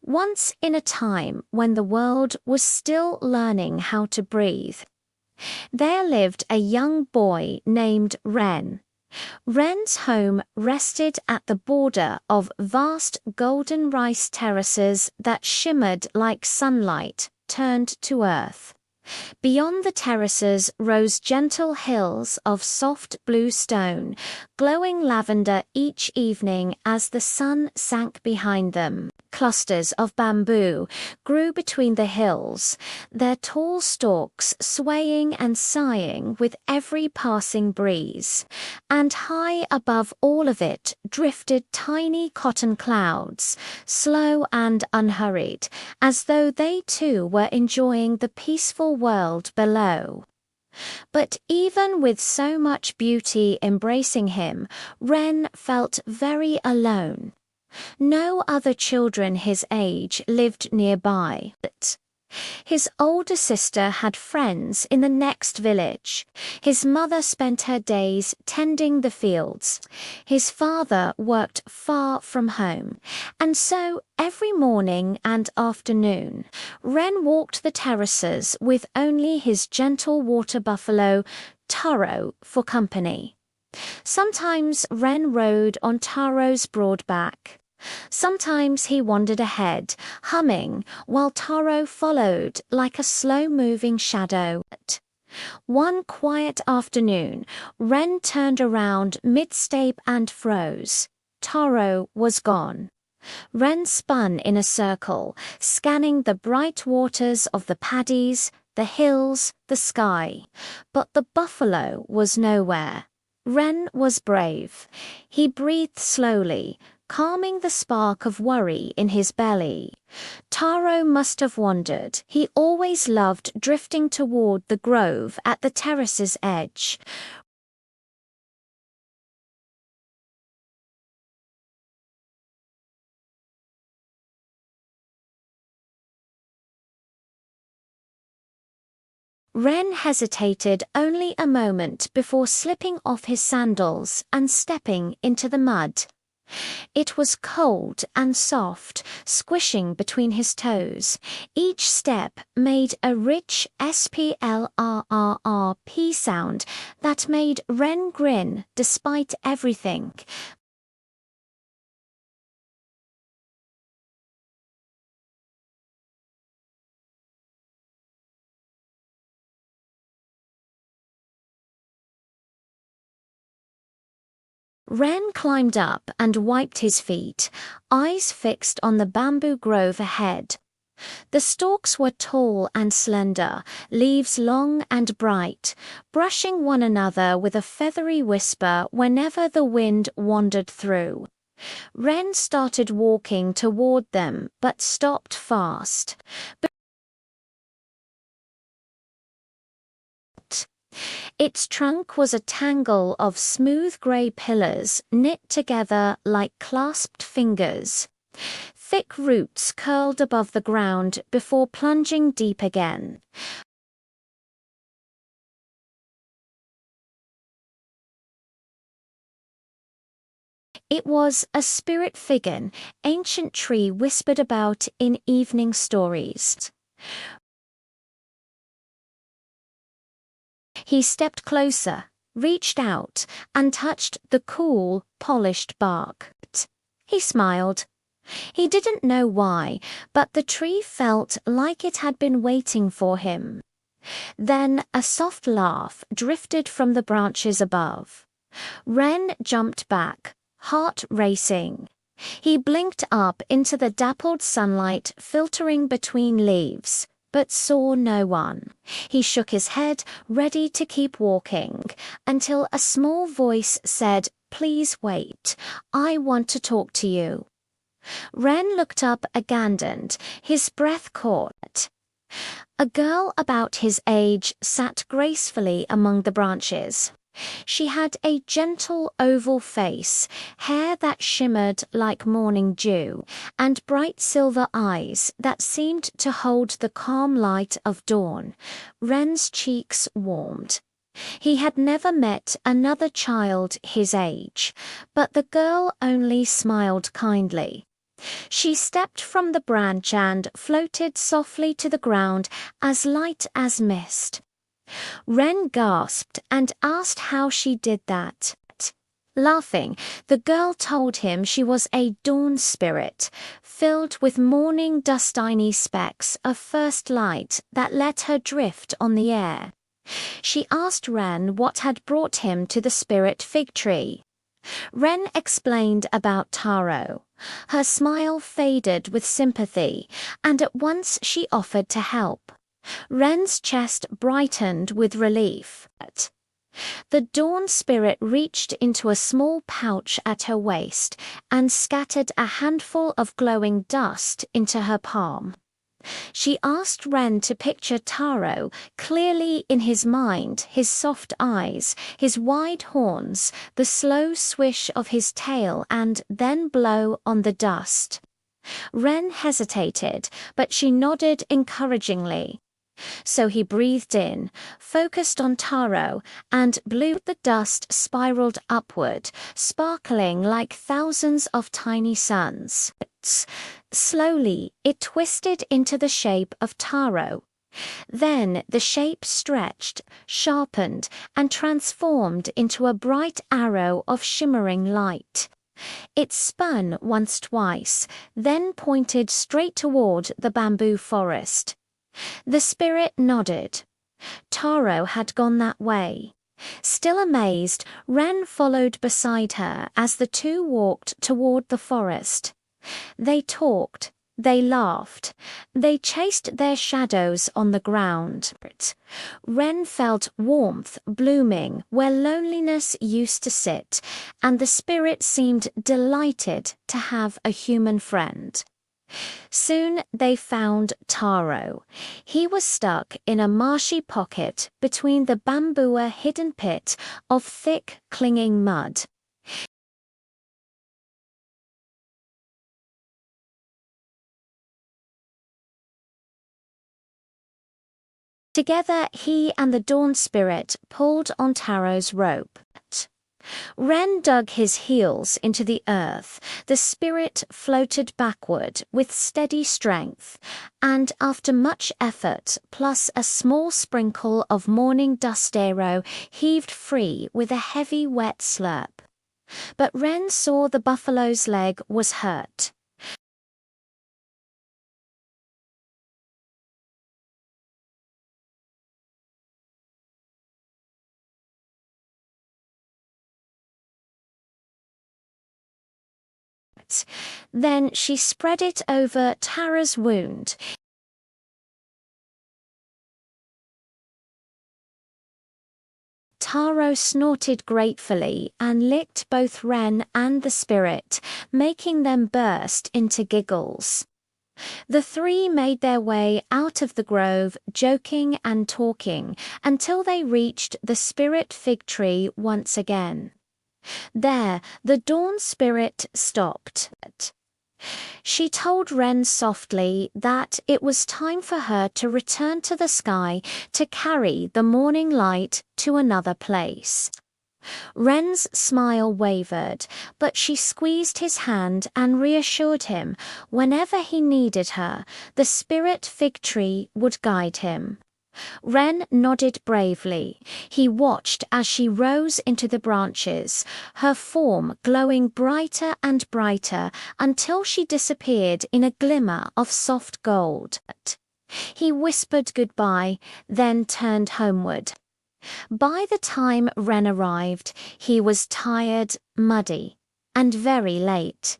Once in a time when the world was still learning how to breathe, there lived a young boy named Wren. Wren's home rested at the border of vast golden rice terraces that shimmered like sunlight turned to earth. Beyond the terraces rose gentle hills of soft blue stone, glowing lavender each evening as the sun sank behind them. Clusters of bamboo grew between the hills, their tall stalks swaying and sighing with every passing breeze. And high above all of it drifted tiny cotton clouds, slow and unhurried, as though they too were enjoying the peaceful world below. But even with so much beauty embracing him, Wren felt very alone. No other children his age lived nearby. His older sister had friends in the next village. His mother spent her days tending the fields. His father worked far from home. And so every morning and afternoon, Wren walked the terraces with only his gentle water buffalo, Taro, for company. Sometimes Wren rode on Taro's broad back. Sometimes he wandered ahead, humming, while Taro followed like a slow-moving shadow. One quiet afternoon, Wren turned around mid-step and froze. Taro was gone. Wren spun in a circle, scanning the bright waters of the paddies, the hills, the sky. But the buffalo was nowhere. Wren was brave. He breathed slowly, calming the spark of worry in his belly. Taro must have wandered. He always loved drifting toward the grove at the terrace's edge. Wren hesitated only a moment before slipping off his sandals and stepping into the mud. It was cold and soft, squishing between his toes. Each step made a rich splrrrp sound that made Wren grin despite everything. Wren climbed up and wiped his feet, eyes fixed on the bamboo grove ahead. The stalks were tall and slender, leaves long and bright, brushing one another with a feathery whisper whenever the wind wandered through. Wren started walking toward them, but stopped fast. Its trunk was a tangle of smooth grey pillars knit together like clasped fingers. Thick roots curled above the ground before plunging deep again. It was a spirit figure, ancient tree whispered about in evening stories. He stepped closer, reached out, and touched the cool, polished bark. He smiled. He didn't know why, but the tree felt like it had been waiting for him. Then a soft laugh drifted from the branches above. Wren jumped back, heart racing. He blinked up into the dappled sunlight filtering between leaves, but saw no one. He shook his head, ready to keep walking, until a small voice said, "Please wait. I want to talk to you." Wren looked up aghast, his breath caught. A girl about his age sat gracefully among the branches. She had a gentle oval face, hair that shimmered like morning dew, and bright silver eyes that seemed to hold the calm light of dawn. Wren's cheeks warmed. He had never met another child his age, but the girl only smiled kindly. She stepped from the branch and floated softly to the ground, as light as mist. Wren gasped and asked how she did that. Laughing, the girl told him she was a dawn spirit, filled with morning dustiny specks of first light that let her drift on the air. She asked Wren what had brought him to the spirit fig tree. Wren explained about Taro. Her smile faded with sympathy, and at once she offered to help. Wren's chest brightened with relief. The dawn spirit reached into a small pouch at her waist and scattered a handful of glowing dust into her palm. She asked Wren to picture Taro clearly in his mind, his soft eyes, his wide horns, the slow swish of his tail, and then blow on the dust. Wren hesitated, but she nodded encouragingly. So he breathed in, focused on Taro, and blew. The dust spiraled upward, sparkling like thousands of tiny suns. Slowly, it twisted into the shape of Taro. Then the shape stretched, sharpened, and transformed into a bright arrow of shimmering light. It spun twice, then pointed straight toward the bamboo forest. The spirit nodded. Taro had gone that way. Still amazed, Wren followed beside her as the two walked toward the forest. They talked, they laughed, they chased their shadows on the ground. Wren felt warmth blooming where loneliness used to sit, and the spirit seemed delighted to have a human friend. Soon they found Taro. He was stuck in a marshy pocket between the bamboo hidden pit of thick, clinging mud. Together, he and the dawn spirit pulled on Taro's rope. Wren dug his heels into the earth. The spirit floated backward with steady strength, and after much effort, plus a small sprinkle of morning dust arrow, heaved free with a heavy wet slurp. But Wren saw the buffalo's leg was hurt. Then she spread it over Taro's wound. Taro snorted gratefully and licked both Wren and the spirit, making them burst into giggles. The three made their way out of the grove, joking and talking, until they reached the spirit fig tree once again. There, the dawn spirit stopped. She told Wren softly that it was time for her to return to the sky to carry the morning light to another place. Wren's smile wavered, but she squeezed his hand and reassured him whenever he needed her, the spirit fig tree would guide him. Wren nodded bravely. He watched as she rose into the branches, her form glowing brighter and brighter until she disappeared in a glimmer of soft gold. He whispered goodbye, then turned homeward. By the time Wren arrived, he was tired, muddy, and very late.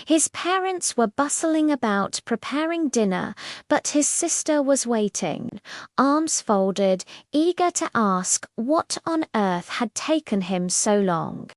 His parents were bustling about preparing dinner, but his sister was waiting, arms folded, eager to ask what on earth had taken him so long.